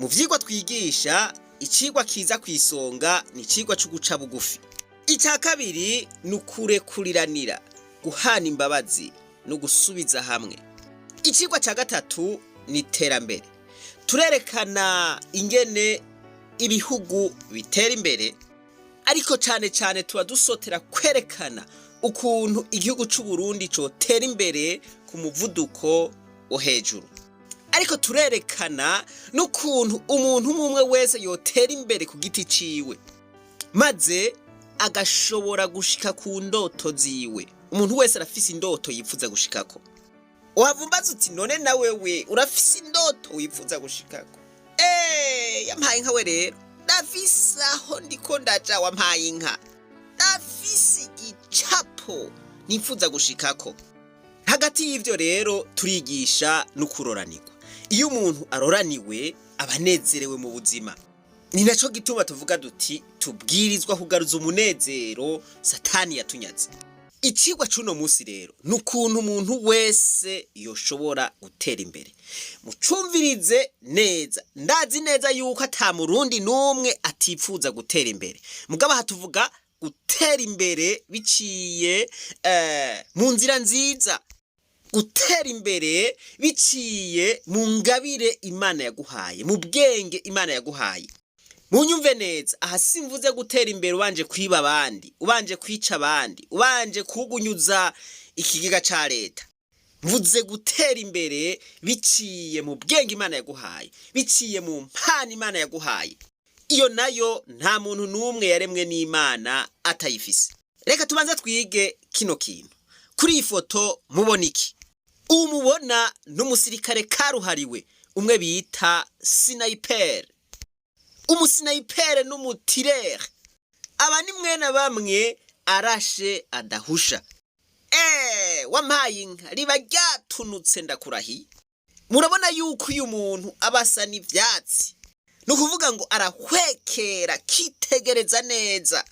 mu vyigwa twigisha icigwa kiza kwisonga ni icigwa cyo guca bugufi. Icya kabiri ni ukurekuriranira, guhana imbabazi no gusubiza hamwe. Icigwa cya gatatu ni iterambere. Turerekana ingene ibihugu bitera imbere, ariko cyane cyane tuba dusotera kwerekana ukuntu igihugu c'Uburundi cotera imbere ku muvuduko wo hejuru. Ariko turerekana n'ukuntu umuntu umwe wese yotera imbere ku giti ciwe, maze agashobora gushika ku ndoto ziwe. Umuntu wese arafise indoto yifuza gushikako. Wavumbaza uti none na wewe urafise indoto wifuza gushikako? Yampaye inka we rero. Ndafise aho ndiko ndaja wampaye inka. Ndafise igicapo nifuza gushikako. Hagati y'ivyo rero turigisha no kuroranirwa. Iyo umuntu aroraniwe abanezerewe mu buzima. Ni naco gituma tuvuga duti tubwirizwa kugaruza umunezero Satani yatunyaze. Icigwa cuno musi rero nukuntu umuntu wese yoshobora gutera imbere. Mucumvirize neza. Ndazi neza yuko ata murundi numwe atifuza gutera imbere. Mugabo hatuvuga gutera imbere biciye mu nzira nziza. Gutera imbere biciye mu ngabire Imana yaguhaye, mu bwenge Imana yaguhaye. Munyumve neza, aha simvuze gutera imbere ubanje kwiba abandi, ubanje kwica abandi, ubanje kugunyuza ikigega ca leta. Mvuze gutera imbere biciye mu bwenge Imana yaguhaye, biciye mu mpano Imana yaguhaye. Iyo nayo nta muntu numwe yaremwe n'Imana atayifise. Reka tubanze twige kino kintu. Kuri iyi foto mubona iki? Umubona n'umusirikare karuhariwe umwe bita sniper. Umusniper n'umutirere. Aba ni mwene bamwe arashe adahusha. Wampaye inka riba ryatunutse ndakurahiye. Murabona yuko uyu muntu abasa n'ivyatsi. Nukuvuga ngo arahwekera kitegereza neza.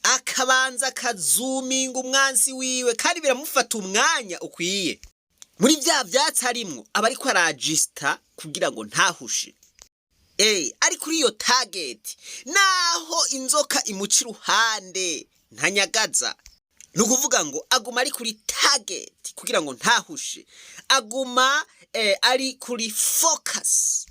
Akabanza kazuminga umwansi wiwe kandi biramufata umwanya ukwiye. Muri vya vyatsi harimwo aba ariko arajista kugira ngo ntahushe. Ari kuri iyo target naho inzoka imuca iruhande ntanyagaza. Nukuvuga ngo aguma ari kuri target kugira ngo ntahushe. Aguma ari kuri focus.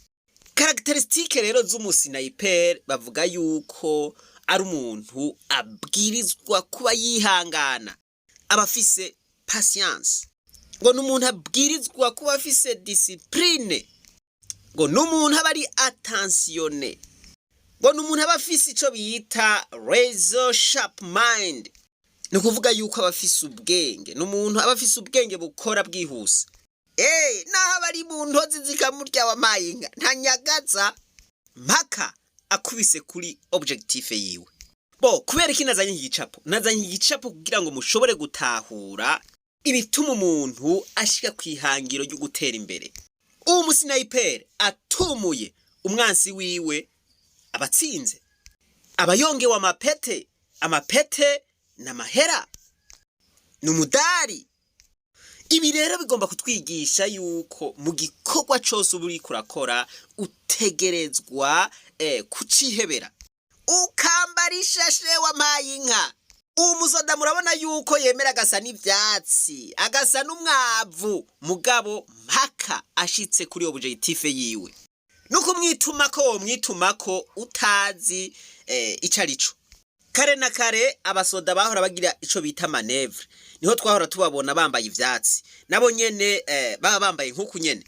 Characteristique rero z'umusniper bavuga yuko ari umuntu abwirizwa kuba yihangana, abafise patience. Ngo n'umuntu abwirizwa kuba afise discipline. Ngo n'umuntu aba ari attentionné. Ngo n'umuntu aba afise ico bita razor sharp mind. Ni kuvuga yuko aba afise ubwenge. N'umuntu aba afise ubwenge bukora bwihuse. Naho aba ari mu ntozi zikamurya wampaye inka ntanyagaza mpaka akubise kuri objectif yiwe. Kubera iki nazanye igicapo? Nazanye igicapo kugira ngo mushobore gutahura ibituma umuntu ashika kwihangiro ryo gutera imbere. Uwo musniper atumuye umwansi wiwe abatsinze. Abayongewe amapete n'amahera n'umudari. Ibi rero bigomba kutwigisha yuko mu gikorwa cyose uburi kurakora utegerezwa kucihebera. Ukambara ishashe wampaye inka. Umusoda murabona yuko yemera agasa n'ivyatsi, agasa n'umwavu, mugabo mpaka ashitse kuri objectif yiwe. Nuko mwitumako utazi icarico. Kare na kare abasoda bahora bagira ico bita manevre. Niho twahora tubabona bambaye ivyatsi. Nabo nyene baba bambaye nkuku nyene.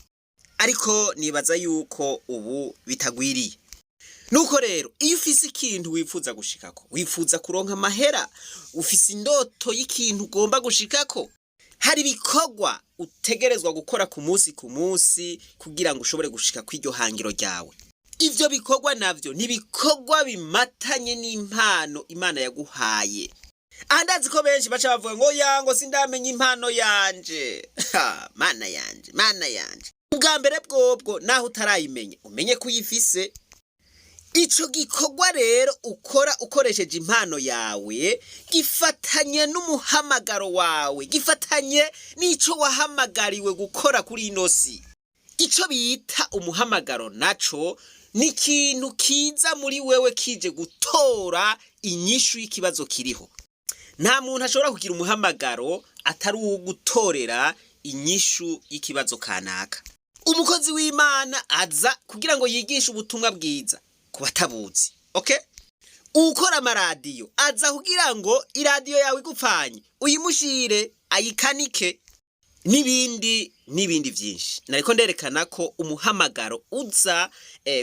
Ariko nibaza yuko ubu bitagwiriye. Nuko rero iyo ufise ikintu wifuza gushikako, wifuza kuronka amahera, ufise indoto y'ikintu ugomba gushikako, hari bikorwa utegerezwa gukora ku munsi kugira ngo ushobore gushika kw'iryo hangiro ryawe. Ivyo bikorwa navyo ni bikorwa bimatanye n'impano Imana yaguhaye. Andazi ko benshi baca bavuga ngo yango sindamenye impano yanje. Mana yanje. Ubwa mbere bwobwo naho utarayimenya umenye kuyifise. Ico gikorwa rero ukora ukoresheje impano yawe gifatanye n'umuhamagaro wawe, gifatanye n'ico wahamagariwe gukora kuri ino si. Ico bita umuhamagaro naco ni ikintu kiza muri wewe kije gutora inyishu y'ikibazo kiriho. Nta muntu ashobora kugira umuhamagaro atari uwo gutorera inyishu y'ikibazo kanaka. Umukozi w'Imana aza kugira ngo yigishe ubutumwa bwiza ku batabuzi. Okay? Ukora amaradiyo aza kugira ngo iradiyo yawe igupfanye uyimushire ayikanike n'ibindi byinshi. Nariko nderekana ko umuhamagaro uza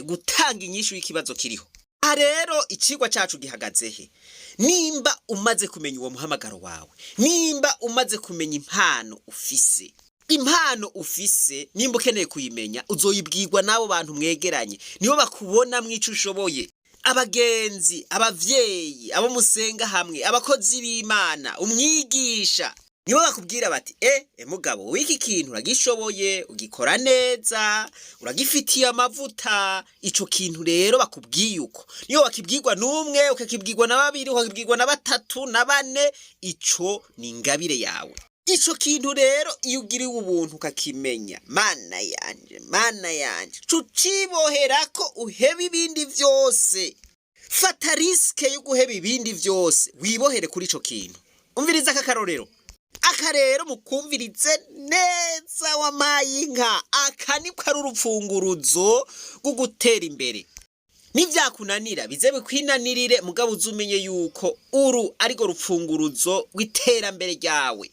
gutanga inyishu y'ikibazo kiriho. Aha rero icigwa cacu gihagaze he? Nimba umaze kumenya uwo muhamagaro wawe, nimba umaze kumenya impano ufise, nimba ukeneye kuyimenya uzoyibwirwa n'abo bantu mwegeranye, nibo bakubona mwico ushoboye. Abagenzi, abavyeyi, abo musenga hamwe, abakozi b'Imana, umwigisha, nibo bakubwira bati mugabo wiki kintu uragishoboye, ugikora neza, uragifitiye amavuta. Ico kintu rero bakubwiye uko, niyo wakibwirwa n'umwe, ukakibwirwa na babiri, ukakibwirwa na batatu na bane, ico ni ingabire yawe. Ico kintu rero iyo ugiriwe ubuntu ukakimenya, mana yanje cuciboherako uheba ibindi vyose. Fata riske yo guheba ibindi vyose, wibohere kuri ico kintu. Umviriza akakarorero. Akarero mukumvirize neza wamaye inka, aka niko ari urupfunguruzo rwo gutera imbere. Nivyakunanira bize bikwinanirire, mugabo uzumenye yuko uru ariko rupfunguruzo rw'iterambere ryawe.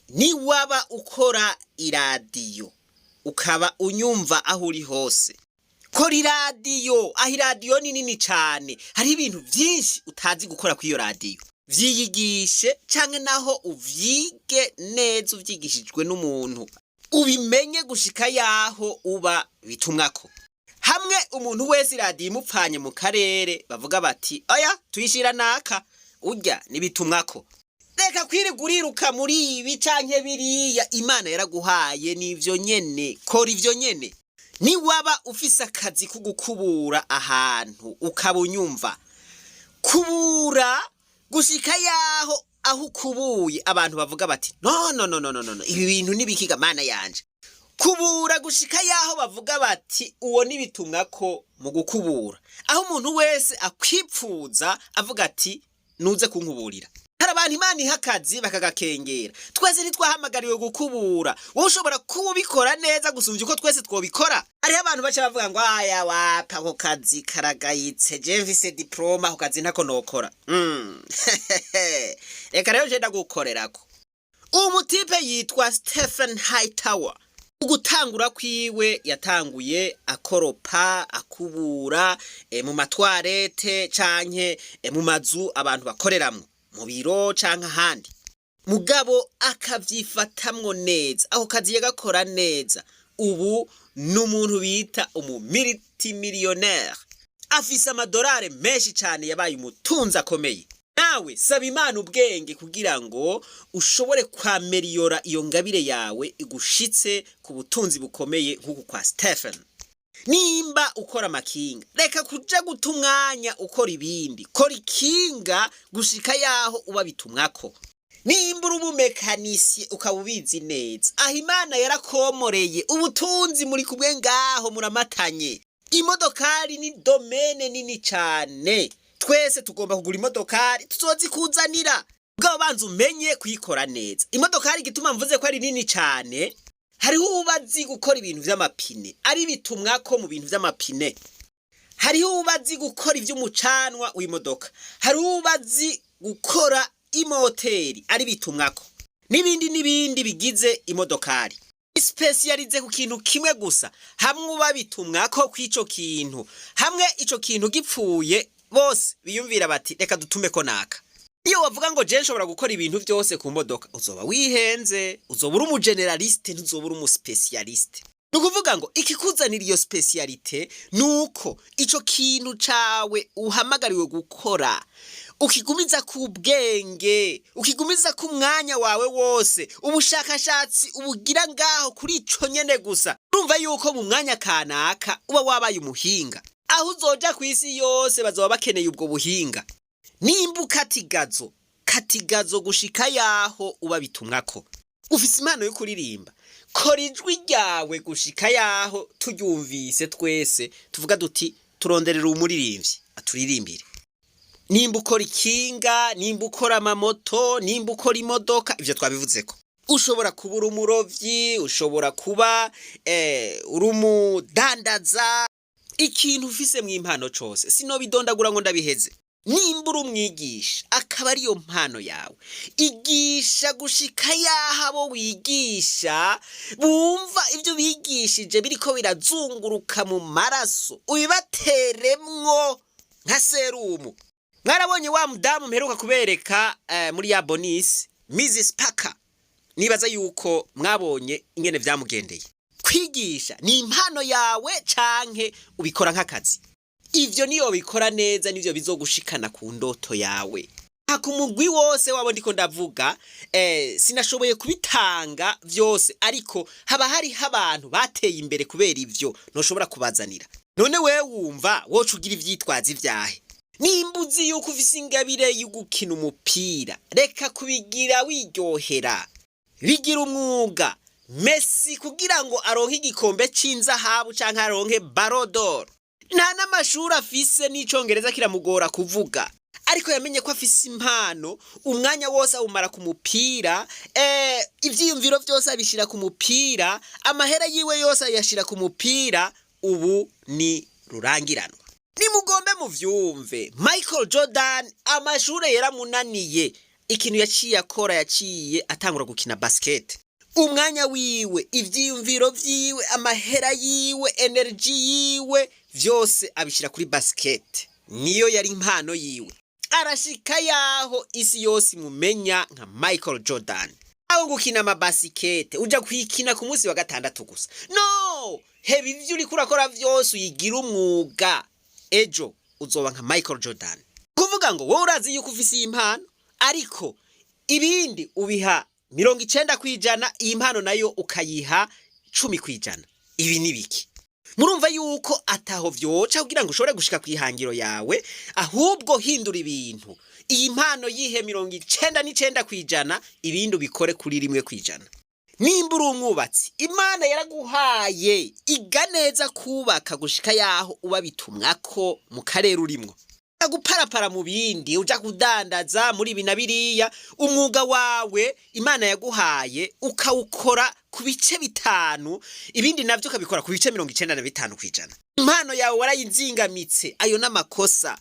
Ni waba ukora iradiyo ukaba unyumva aho uri hose, kora iradiyo. Aho iradiyo ni nini cane, hari ibintu vyinshi utazi gukora kw'iyo radiyo. Vyiyigishe canke naho uvyige neza uvyigishijwe n'umuntu, ubimenye gushika yaho uba bitumwako. Hamwe umuntu wese iradiyo imupfanye mu karere bavuga bati oya tuyishira naka, urya nibitumwako. Reka kwiriguriruka muri ibi canke biriya, Imana yaraguhaye n'ivyo nyene, kora ivyo nyene. Ni waba ufise akazi ko gukubura ahantu ukabunyumva, kubura gushika yaho aho ukubuye abantu bavuga bati no ibi bintu nibikiga mana yanje. Kubura gushika yaho bavuga bati uwo nibitumwako mu gukubura, aho umuntu wese akwipfuza avuga ati nuze kunkuburira. Hari abantu Imana iha akazi bakagakengera. Twese ntitwahamagariwe gukubura, wowe ushobora kubikora neza gusumvya uko twese twobikora. Hariho abantu baca bavuga ngo aya wapa ako kazi karagayitse, je mfise diploma ako kazi ntako nokora. Reka rero je ndagukorerako. Umutipe yitwa Stephen Hightower. Ugutangura kwiwe yatanguye akoropa, akubura mu matwarete canke mu mazu abantu bakoreramwo, mu biro canke ahandi. Mugabo akavyifatamwo neza, aho kazi yagakora neza. Ubu n'umuntu bita multimillionaire, afise amadolari menshi cane, yabaye umutunzi akomeye. Nawe saba Imana ubwenge kugira ngo ushobore kwameliora iyo ngabire yawe igushitse ku butunzi bukomeye nk'uku kwa Stephen. Nimba ukora makinga, reka kuja guta umwanya ukora ibindi, kora ikinga gushika yaho uba bitumwako. Nimba uri umumekanisiye ukabubizi neza, aho Imana yarakomoreye ubutunzi muri kumwe ngaho muramatanye. Imodokari ni domene nini cane, twese tugomba kugura imodokari tuzozikuzanira. Bwo banza umenye kuyikora neza. Imodokari gituma mvuze ko ari nini cane, hariho ubazi gukora ibintu vy'amapine, ari bitumwako mu bintu vy'amapine. Hariho ubazi gukora ivy'umucanwa w'imodoka, hariho ubazi gukora imoteri, ari bitumwako. N'ibindi bigize imodokari. Specialize ku kintu kimwe gusa, hamwe uba bitumwako kw'ico kintu. Hamwe ico kintu gipfuye bose biyumvira bati reka dutume ko naka. Iyo wavuga ngo je nshobora gukora ibintu vyose ku modoka, uzoba wihenze, uzoba uri umugeneraliste, ntuzoba uri umuspecialiste. Nukuvuga ngo ikikuzanira iyo specialite nuko ico kintu cawe uhamagariwe gukora ukigumiza ku bwenge, ukigumiza ku mwanya wawe wose, ubushakashatsi ubugira ngaho kuri ico nyene gusa. Urumva yuko mu mwanya kanaka uba wabaye umuhinga, aho uzoja kw'isi yose bazoba bakeneye ubwo buhinga. Nimba katigazo gushika yaho uba bitumwako. Ufise impano yo kuririmba, kora ijwi ryawe gushika yaho turyumvise twese tuvuga duti turonderera umuririmbyi aturirimbire. Nimba ukora ikinga, nimba ukora amamoto, nimba ukora imodoka, ivyo twabivuzeko. Ushobora kuba uri umurovyi, ushobora kuba uri umudandaza, ikintu ufise mw'impano cose sinobidondagura ngo ndabiheze. Nimba uri umwigisha akaba ariyo mpano yawe, igisha gushika yaho abo wigisha bumva ivyo bigishije biriko birazunguruka mu maraso, ubibateremwo nka serumu. Mwarabonye wa mudamu mperuka kubereka muri ya bonus Mrs. Parker, nibaza yuko mwabonye ingene vyamugendeye. Kwigisha ni impano yawe canke ubikora nk'akazi? Ivyo niyo bikora neza nivyo bizogushikana ku ndoto yawe. Hakumugwi wose wabo ndiko ndavuga, sinashoboye kubitanga vyose, ariko haba hari abantu bateye imbere kubera ivyo noshobora kubazanira. None wewe wumva wocu ugira ivyitwazi vyahe? Nimba uzi yuko ufise ingabire y'ugukina umupira, reka kubigira wiryohera, bigira umwuga. Messi kugira ngo aronke igikombe c'inzahabu canke aronke Ballon d'Or, nta n'amashuri afise n'icongereza kiramugora kuvuga, ariko yamenye ko afise impano. Umwanya wose awumara ku mupira, ivyiyumviro vyose abishira ku mupira, amahera yiwe yose ayashira ku mupira. Ubu ni rurangiranwa. Nimugombe muvyumve, Michael Jordan amashure yaramunaniye, ikintu yaciye akora, yaciye atangura gukina basket. Umwanya wiwe, ivyiyumviro vyiwe, amahera yiwe, energy yiwe, vyose abishira kuri basket. Niyo yari impano yiwe. Arashika yaho isi yose mumenya nka Michael Jordan. Aho gukina amabasikete uja kwikina ku munsi wa gatandatu gusa. No! Heba ivyo uriko urakora vyose uyigira umwuga. Ejo uzoba nka Michael Jordan. Kuvuga ngo wowe urazi yuko ufise impano, ariko ibindi ubiha 90%, iyi mpano nayo ukayiha 10%. Ibi ni biki? Murumva yuko ataho vyoca kugira ngo ushobore gushika kwihangiro yawe, ahubwo hindura ibintu. Iyi mpano yihe 99%, ibindi ubikore kuri 1%. Nimba uri umwubatsi, Imana yaraguhaye iga neza kubaka gushika yaho uba bitumwako mu karere urimwo. Guparapara mu bindi uja kudandaza muri ibi na biriya, umwuga wawe Imana yaguhaye ukawukora ku bice 5, ibindi navyo ukabikora ku bice 95%. Impano yawe warayinzingamitse, ayo n'amakosa.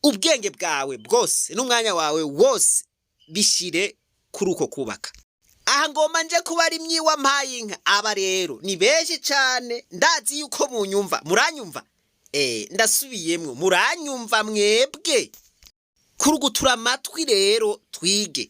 Ubwenge bwawe bwose n'umwanya wawe wose bishire kuri uko kubaka. Aha ngoma nje kuba ari myiwa mpayinka, aba rero ni beje cane, ndazi yuko munyumva. Muranyumva? Ndasubiyemwo, muranyumva mwebwe? Kurugutura amatwi rero twige.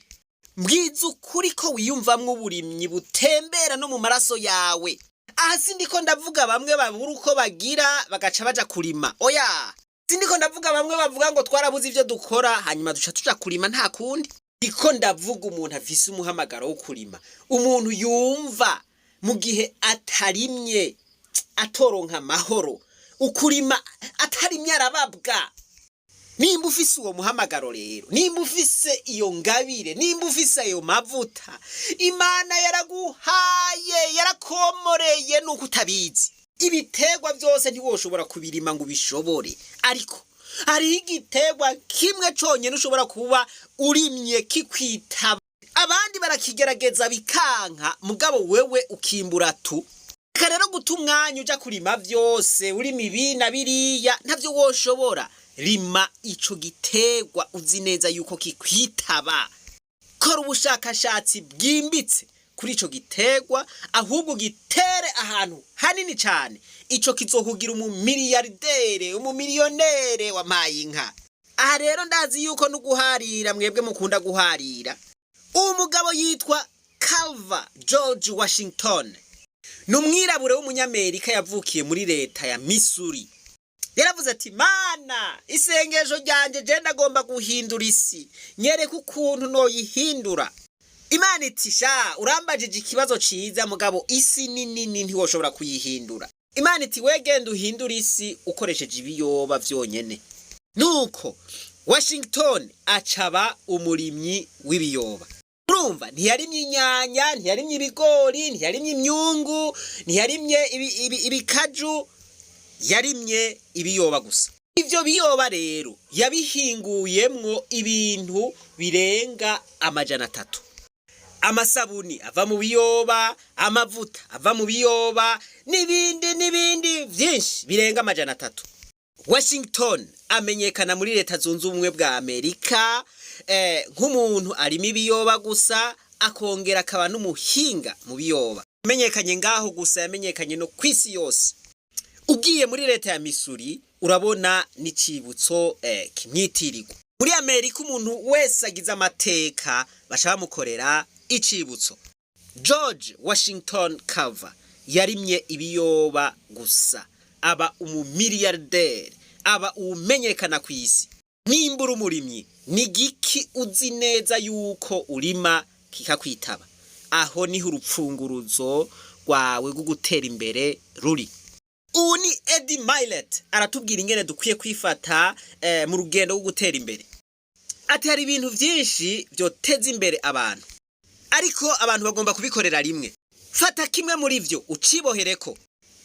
Mbwiza ukuri ko wiyumvamwo uburimyi butembera no mu maraso yawe. Aha sindiko ndavuga bamwe babura uko bagira bagaca baja kurima. Oya, sindiko ndavuga bamwe bavuga ngo twarabuze ivyo dukora hanyuma duca tuja kurima nta kundi. Ndiko ndavuga umuntu afise umuhamagaro wo kurima, umuntu yumva mu gihe atarimye atoronka amahoro, ukurima atarimye arababwa. Nimba ufise uwo muhamagaro rero, nimba ufise iyo ngabire, nimba ufise ayo mavuta, Imana yaraguhaye, yarakomoreye nuko utabizi. Ibitegwa vyose ntiwoshobora kubirima ngo bishobore, ariko hari igitegwa kimwe conyene ushobora kuba urimye kikwitaba. Abandi barakigerageza bikanka, mugabo wewe ukimbura tu. Karero gutumwanya uja kurima vyose, urima ibi na biriya, ntavyo woshobora. Rima ico gitegwa uzi neza yuko kikwitaba. Kora ubushakashatsi bwimbitse kuri ico gitegwa, ahubwo gitere ahantu hanini cane. Ico kizokugira umumiliyardere, umumiliyonere wa mpayinka. Aha rero ndazi yuko nuguharira mwebwe mukunda guharira. Umugabo yitwa Calvin George Washington, numwirabure w'umunyamerika yavukiye muri leta ya Missouri. Yaravuze ati, Mana, isengesho ryanje je ndagomba guhindura isi, nyereka ukuntu noyihindura. Imana iti, sha urambajije ikibazo ciza, mugabo isi nini ntiwoshobora kuyihindura. Imana iti, wegenda uhindura isi ukoresheje ibiyoba vyonyene. Nuko Washington acaba umurimyi w'ibiyoba. Urumva, ntiyarimye inyanya, ntiyarimye ibigori, ntiyarimye imyungu, ntiyarimye ibikaju, yarimye ibiyoba gusa. Ivyo biyoba rero yabihinguyemwo ibintu birenga 300. Amasabuni ava mu biyoba, amavuta ava mu biyoba, n'ibindi vyinshi birenga 300. Washington amenyekana muri leta zunze ubumwe bwa Amerika nk'umuntu arimo ibiyoba gusa, akongera akaba n'umuhinga mu biyoba. Amenyekanye ngaho gusa, yamenyekanye no kwisi yose. Ugiye muri leta ya Missouri urabona n'icibutso kimwitirirwa. Muri Amerika umuntu wese agize amateka basha bamukorera icibutso. George Washington Carver yarimye ibiyoba gusa, aba umumiliyarderi, aba umenyekana kwisi. Nimbura umurimyi, ni giki uzi neza yuko urima kikakwitaba? Aho niho urupfunguruzo rwawe rwo gutera imbere ruri. Ubu ni Eddie Milet aratubwira ingene dukwiye kwifata mu rugendo rwo gutera imbere. Ati hari ibintu vyinshi vyoteza imbere abantu, ariko abantu bagomba kubikorera rimwe. Fata kimwe muri vyo ucibohereko,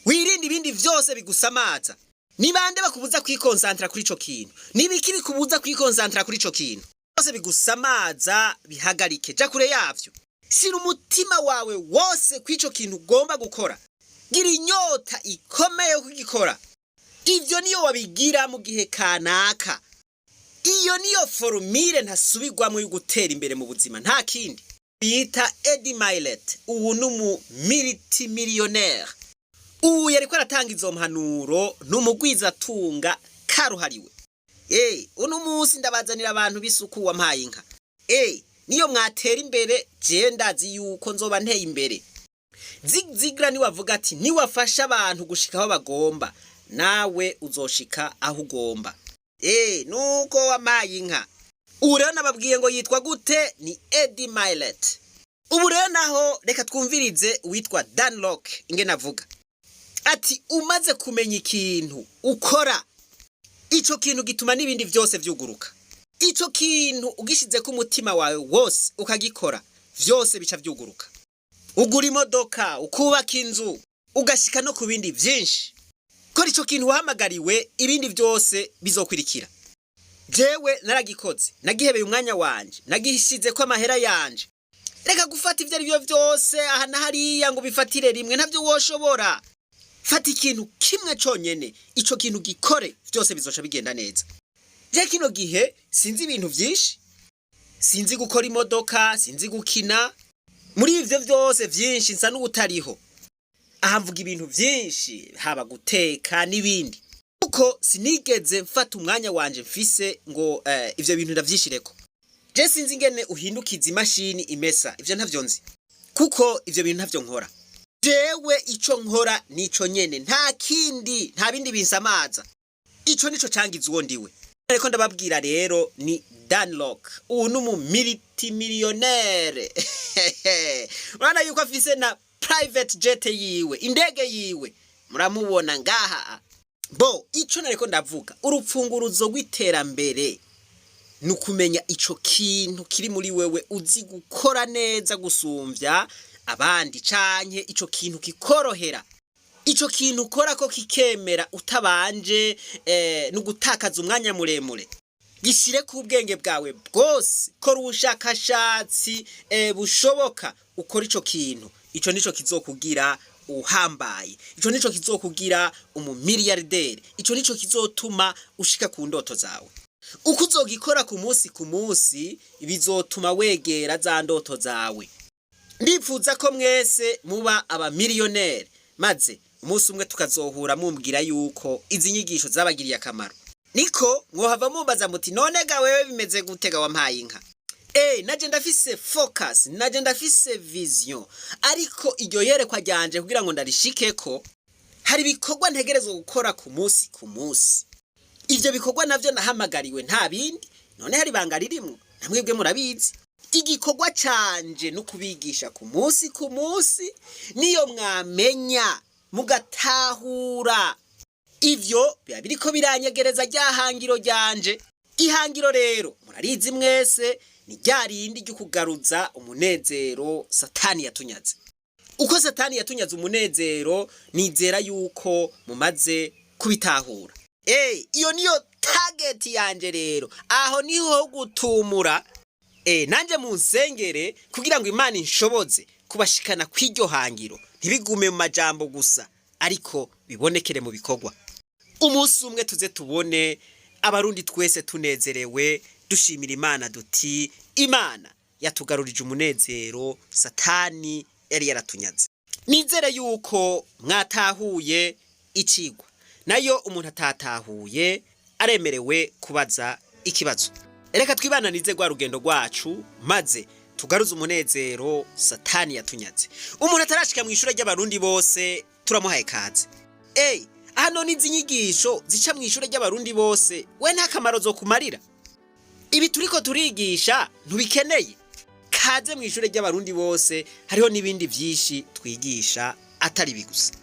wirinde ibindi vyose bigusamaza. Ni bande bakubuza kwikonsantra kuri ico kintu? Nibiki bikubuza kwikonsantra kuri ico kintu? Byose bigusamaza bihagarike, ja kure yavyo. Shira umutima wawe wose kw'ico kintu ugomba gukora. Gira inyota ikomeye yo kugikora. Ivyo niyo wabigira mu gihe kanaka. Iyo niyo formule ntasubirwamo yo gutera imbere mu buzima, nta kindi. Bita Eddie Milet, ubu numu multimillionaire. Ubu yariko aratanga izo mpanuro n'umugwiza tunga karuhariwe. Uno munsi ndabazanira abantu bisuku wampaye inka. Niyo mwatera imbere, je ndazi yuko nzoba nteye imbere. Zigzigla ni wavuga ati ni wafasha abantu gushika aho bagomba, nawe uzoshika aho ugomba. Nuko wampaye inka. Ubu rero nababwiye ngo yitwa gute? Ni Eddie Milet. Ubu rero naho reka twumvirize uwitwa Dan Lok ingene avuga. Ati umaze kumenya ikintu ukora, ico kintu gituma n'ibindi vyose vyuguruka. Ico kintu ugishize ku mutima wawe wose ukagikora, vyose bica vyuguruka. Ugura imodoka, ukubaka inzu, ugashika no ku bindi vyinshi. Kora ico kintu wahamagariwe, ibindi vyose bizokwirikira. Jewe naragikoze, nagihebeye umwanya wanje, nagihishize ko amahera yanje. Reka gufata ivyo arivyo vyose aha na hariya ngo bifatire rimwe, ntavyo woshobora. Fata ikintu kimwe conyene, ico kintu gikore, vyose bizoca bigenda neza. Je kino gihe sinzi ibintu vyinshi, sinzi gukora imodoka, sinzi gukina. Muri ivyo vyose vyinshi nsa n'ubutariho. Aha mvuga ibintu vyinshi, haba guteka n'ibindi. Kuko sinigeze mfata umwanya wanje mfise ngo ivyo bintu ndavyishireko. Je sinzi ingene uhindukiza imashini imesa, ivyo ntavyo nzi. Kuko ivyo bintu ntavyo nkora. Jewe ico nkora nico nyene, nta kindi, nta bindi binsamaza. Ico nico cangiza uwo ndiwe. Ariko ndababwira rero ni Dan Lok, ubu numu multimillionaire. Urana yuko afise na private jet yiwe, indege yiwe. Muramubona ngaha. Ico nariko ndavuga, urupfunguruzo rw'iterambere nukumenya ico kintu kiri muri wewe uzi gukora neza gusumvya abandi, canke ico kintu kikorohera. Ico kintu ukora ko kikemera utabanje no gutakaza umwanya muremure. Gishire ku bwenge bwawe bwose, kora ubushakashatsi bushoboka, ukora ico kintu. Ico nico kizokugira uhambaye. Ico nico kizokugira umumiliyarderi. Ico nico kizotuma ushika ku ndoto zawe. Uko uzogikora ku munsi bizotuma wegera za ndoto zawe. Ndipfuza ko mwese muba abamiliyoneri, maze umunsi umwe tukazohura mumbwira yuko izi nyigisho zabagiriye akamaro. Niko mwohava mumbaza muti none ga wewe bimeze gutega wampaye inka. Naje ndafise focus, naje ndafise vision, ariko iryo yerekwa ryanje kugira ngo ndarishikeko hari bikorwa ntegerezwa gukora ku munsi. Ivyo bikorwa navyo nahamagariwe nta bindi, none hari banga ririmwo, namwebwe murabizi. Igikorwa canje no kubigisha ku munsi, niyo mwamenya mugatahura. Ivyo biba biriko biranyegereza ryahangiro ryanje. Ihangiro rero murarizi mwese, ni ryarindi ryo kugaruza umunezero Satani yatunyaze. Uko Satani yatunyaze umunezero, nizera yuko mumaze kubitahura. Iyo niyo target yanje rero, aho niho gutumura nanje mu nsengere kugira ngo Imana inshoboze kubashikana kw'iryo hangiro, ntibigume mu majambo gusa ariko bibonekere mu bikorwa. Umunsi umwe tuze tubone abarundi twese tunezerewe dushimira Imana duti Imana yatugarurije umunezero Satani yari yaratunyaze. Nizere yuko mwatahuye icigwa, nayo umuntu atatahuye aremerewe kubaza ikibazo. Reka twibananize rwa rugendo rwacu maze tugaruze umunezero Satani yatunyaze. Umuntu atarashika mu ishure ry'abarundi bose turamuhaye kaze. Hano nizi nyigisho zica mu ishure ry'abarundi bose, we nta kamaro zo kumarira. Ibi turiko turigisha ntubikeneye. Kaze mu ishure ry'abarundi bose, hariho n'ibindi vyinshi twigisha atari bigusa.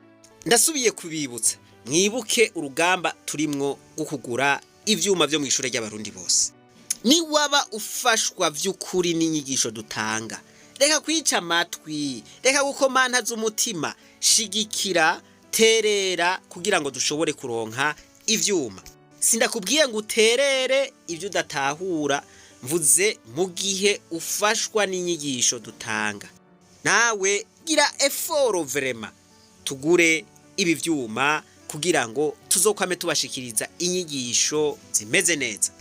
Ndasubiye kubibutsa, mwibuke urugamba turimwo gukugura ivyuma vyo mu ishure ry'abarundi bose. Ni waba ufashwa vy'ukuri n'inyigisho dutanga, reka kwica amatwi, reka gukomantaza umutima, shigikira, terera kugira ngo dushobore kuronka ivyuma. Sindakubwiye ngo uterere ivyo udatahura, mvuze mu gihe ufashwa n'inyigisho dutanga. Nawe gira effort vraiment tugure ibi vyuma kugira ngo tuzokwame tubashikiriza inyigisho zimeze neza.